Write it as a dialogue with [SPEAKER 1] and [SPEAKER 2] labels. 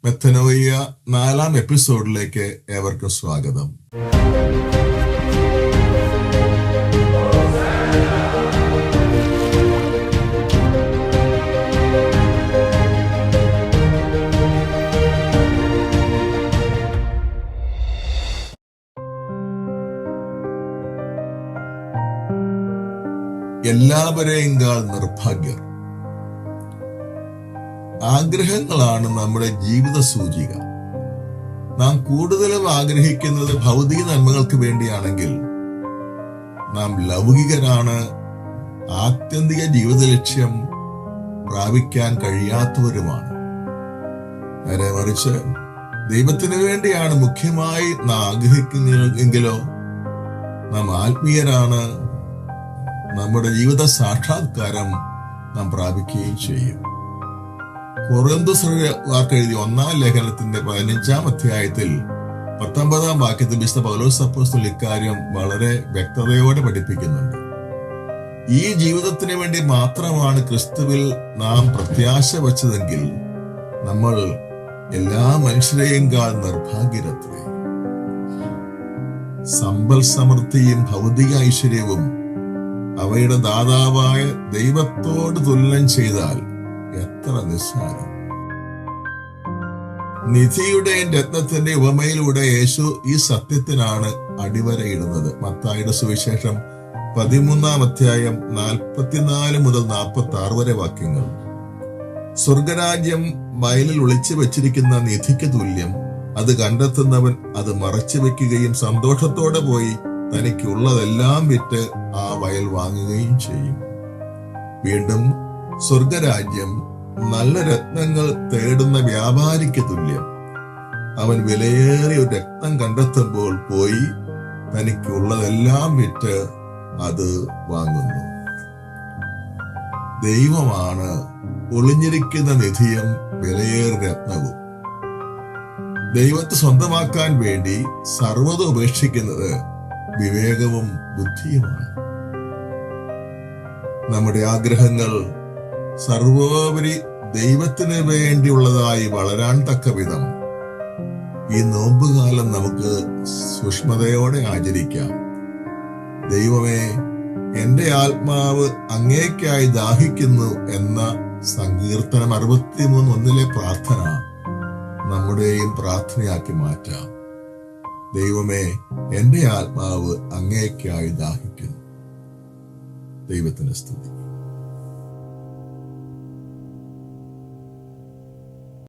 [SPEAKER 1] മെത്തനോയ 4-ാം എപ്പിസോഡിലേക്ക് ഏവർക്കും സ്വാഗതം. എല്ലാവരെയും നിർഭാഗ്യർ. ആഗ്രഹങ്ങളാണ് നമ്മുടെ ജീവിത സൂചിക. നാം കൂടുതലും ആഗ്രഹിക്കുന്നത് ഭൗതിക നന്മകൾക്ക് വേണ്ടിയാണെങ്കിൽ നാം ലൗകികരാണ്. ആത്യന്തിക ജീവിത ലക്ഷ്യം പ്രാപിക്കാൻ കഴിയാത്തവരുമാണ്. നേരെ മറിച്ച് ദൈവത്തിന് വേണ്ടിയാണ് മുഖ്യമായി നാം ആഗ്രഹിക്കുന്നതെങ്കിലോ നാം ആത്മീയരാണ്. നമ്മുടെ ജീവിത സാക്ഷാത്കാരം നാം പ്രാപിക്കുകയും ചെയ്യും. കൊറിന്തോസ്യർക്ക് എഴുതിയ 1-ാം ലേഖനത്തിന്റെ 15-ാം അധ്യായത്തിൽ 19-ാം വാക്യത്തിൽ വിശുദ്ധ പൗലോസ് അപ്പോസ്തലൻ ഇക്കാര്യം വളരെ വ്യക്തതയോടെ പഠിപ്പിക്കുന്നുണ്ട്. ഈ ജീവിതത്തിന് വേണ്ടി മാത്രമാണ് ക്രിസ്തുവിൽ നാം പ്രത്യാശ വച്ചതെങ്കിൽ നമ്മൾ എല്ലാ മനുഷ്യരെയും നിർഭാഗ്യരത്രേ. സമ്പൽ സമൃദ്ധിയും ഭൗതിക ഐശ്വര്യവും അവയുടെ ദാതാവായ ദൈവത്തോട് തുലനം ചെയ്താൽ എത്ര നിസ്സാരം. നിധിയുടെയും രത്നത്തിന്റെ ഉപമയിലൂടെ യേശു ഈ സത്യത്തിനാണ് അടിവരയിടുന്നത്. മത്തായിയുടെ സുവിശേഷം 13-ാം അധ്യായം 44 മുതൽ 46 വരെ വാക്യങ്ങൾ. സ്വർഗരാജ്യം വയലിൽ ഒളിച്ചു വെച്ചിരിക്കുന്ന നിധിക്ക് തുല്യം. അത് കണ്ടെത്തുന്നവൻ അത് മറച്ചു വെക്കുകയും സന്തോഷത്തോടെ പോയി തനിക്കുള്ളതെല്ലാം വിറ്റ് ആ വയൽ വാങ്ങുകയും ചെയ്യും. വീണ്ടും സ്വർഗരാജ്യം നല്ല രത്നങ്ങൾ തേടുന്ന വ്യാപാരിക്ക് തുല്യം. അവൻ വിലയേറിയ ഒരു രത്നം കണ്ടെത്തുമ്പോൾ പോയി തനിക്കുള്ളതെല്ലാം വിറ്റ് അത് വാങ്ങുന്നു. ദൈവമാണ് ഒളിഞ്ഞിരിക്കുന്ന നിധിയും വിലയേറിയ രത്നവും. ദൈവത്തെ സ്വന്തമാക്കാൻ വേണ്ടി സർവ്വതും ഉപേക്ഷിക്കുന്നത് വിവേകവും ബുദ്ധിയുമാണ്. നമ്മുടെ ആഗ്രഹങ്ങൾ സർവോപരി ദൈവത്തിന് വേണ്ടിയുള്ളതായി വളരാൻ തക്ക വിധം ഈ നോമ്പുകാലം നമുക്ക് സൂക്ഷ്മതയോടെ ആചരിക്കാം. ദൈവമേ, എന്റെ ആത്മാവ് അങ്ങേക്കായി ദാഹിക്കുന്നു എന്ന സങ്കീർത്തനം 63:1 പ്രാർത്ഥന നമ്മുടെയും പ്രാർത്ഥനയാക്കി മാറ്റാം. ദൈവമേ, എന്റെ ആത്മാവ് അങ്ങേക്കായി ദാഹിക്കുന്നു. ദൈവത്തിന് സ്തുതി.